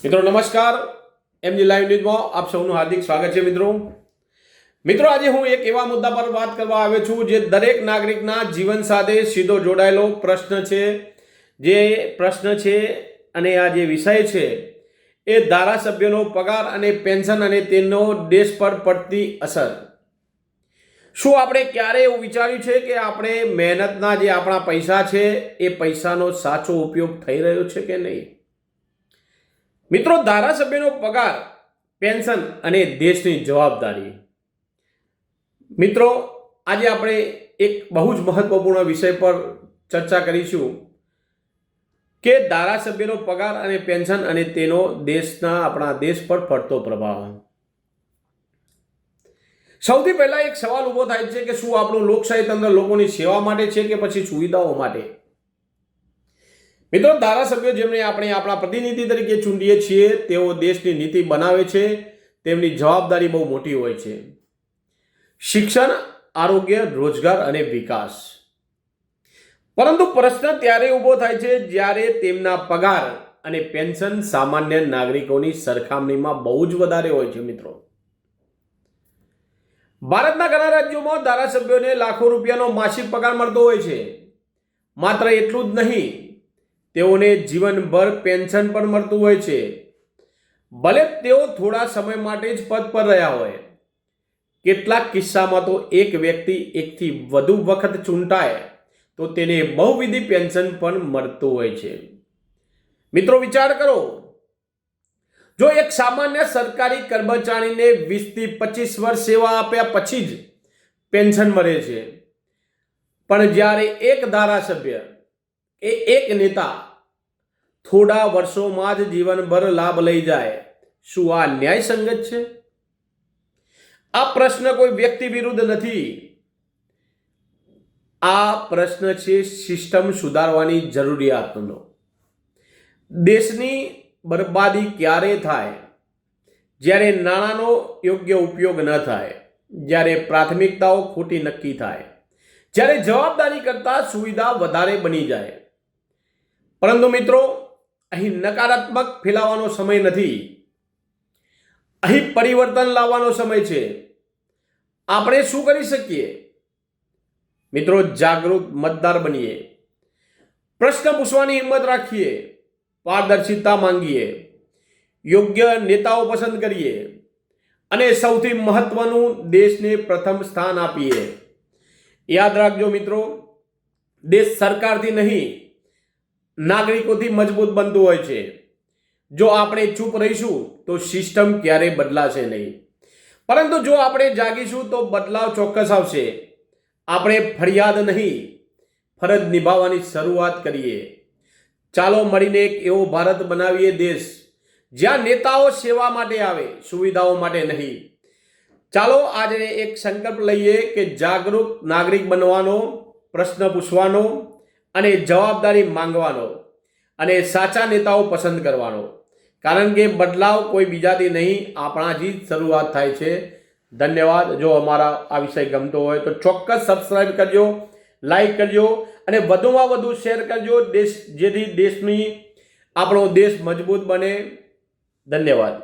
મિત્રો નમસ્કાર, MG live ન્યૂઝમાં આપ સૌનું હાર્દિક સ્વાગત છે. મિત્રો આજે હું એક એવા મુદ્દા પર વાત કરવા આવ્યો છું જે દરેક નાગરિકના જીવન સાથે સીધો જોડાયેલો પ્રશ્ન છે. અને આ જે વિષય છે એ ધારાસભ્યોનો પગાર અને પેન્શન અને તેનો દેશ પર પડતી અસર. શું આપણે ક્યારે એવું વિચાર્યું છે કે આપણે મહેનતના જે આપણા પૈસા છે એ પૈસાનો સાચો ઉપયોગ થઈ રહ્યો છે કે નહીં? મિત્રો, ધારાસભ્યનો પગાર, પેન્શન અને દેશની જવાબદારી. મિત્રો, આજે આપણે એક બહુ જ મહત્વપૂર્ણ વિષય પર ચર્ચા કરીશું કે ધારાસભ્યનો પગાર અને પેન્શન અને તેનો આપણા દેશ પર પડતો પ્રભાવ. સૌથી પહેલા એક સવાલ ઉભો થાય છે કે શું આપણું લોકશાહી તંત્ર લોકોની સેવા માટે છે કે પછી સુવિધાઓ માટે? મિત્રો, ધારાસભ્યો જેમને આપણે આપણા પ્રતિનિધિ તરીકે ચૂંટીએ છીએ તેઓ દેશની નીતિ બનાવે છે. તેમની જવાબદારી બહુ મોટી હોય છે: શિક્ષણ, આરોગ્ય, રોજગાર અને વિકાસ. પરંતુ પ્રશ્ન ત્યારે ઊભો થાય છે જ્યારે તેમના પગાર અને પેન્શન સામાન્ય નાગરિકોની સરખામણીમાં બહુ જ વધારે હોય છે. મિત્રો, ભારતના ઘણા રાજ્યોમાં ધારાસભ્યોને લાખો રૂપિયાનો માસિક પગાર મળતો હોય છે. માત્ર એટલું જ નહીં, તેઓને જીવનભર પેન્શન પણ મળતું હોય છે, ભલે તેઓ થોડા સમય માટે જ પદ પર રહ્યા હોય. કેટલાક કિસ્સામાં તો એક વ્યક્તિ એકથી વધુ વખત ચૂંટાય તો તેને બહુવિધ પેન્શન પણ મળતું હોય છે. મિત્રો, વિચાર કરો, જો એક સામાન્ય સરકારી કર્મચારીને 20 થી 25 વર્ષ સેવા આપ્યા પછી જ પેન્શન મળે છે, પણ જ્યારે એક ધારાસભ્ય એક નેતા થોડા વર્ષોમાં જ જીવનભર લાભ લઈ જાય, શું આ ન્યાયસંગત છે? આ પ્રશ્ન કોઈ વ્યક્તિ વિરુદ્ધ નથી. આ પ્રશ્ન છે સિસ્ટમ સુધારવાની જરૂરિયાતનો. દેશની બરબાદી ક્યારે થાય? જ્યારે નાણાંનો યોગ્ય ઉપયોગ ન થાય, જ્યારે પ્રાથમિકતાઓ ખોટી નક્કી થાય, જ્યારે જવાબદારી કરતાં સુવિધા વધારે બની જાય. પરંતુ મિત્રો, અહીં નકારાત્મક ફેલાવવાનો સમય નથી, અહીં પરિવર્તન લાવવાનો સમય છે. આપણે શું કરી શકીએ? મિત્રો, જાગૃત મતદાર બનીએ, પ્રશ્ન પૂછવાની હિંમત રાખીએ, પારદર્શિતા માંગીએ, યોગ્ય નેતાઓ પસંદ કરીએ અને સૌથી મહત્વનું, દેશને પ્રથમ સ્થાન આપીએ. યાદ રાખજો મિત્રો, દેશ સરકારથી નહીં, નાગરિકોથી મજબૂત બનતું હોય છે. જો આપણે ચૂપ રહીશું તો સિસ્ટમ ક્યારેય બદલાશે નહીં, પરંતુ જો આપણે જાગીશું તો બદલાવ ચોક્કસ આવશે. આપણે ફરિયાદ નહીં, ફરજ નિભાવવાની શરૂઆત કરીએ. ચાલો મળીને એક એવો ભારત બનાવીએ, દેશ જ્યાં નેતાઓ સેવા માટે આવે, સુવિધાઓ માટે નહીં. ચાલો આજે એક સંકલ્પ લઈએ કે જાગૃત નાગરિક બનવાનો, પ્રશ્ન પૂછવાનો અને જવાબદારી માંગવાનો અને સાચા નેતાઓ પસંદ કરવાનો. કારણ કે બદલાવ કોઈ બીજાથી નહીં, આપણાથી જ શરૂઆત થાય છે. ધન્યવાદ. જો અમારા આ વિષય ગમતો હોય તો ચોક્કસ સબસ્ક્રાઇબ કરજો, લાઈક કરજો અને વધુમાં વધુ શેર કરજો, જેથી આપણો દેશ મજબૂત બને. ધન્યવાદ.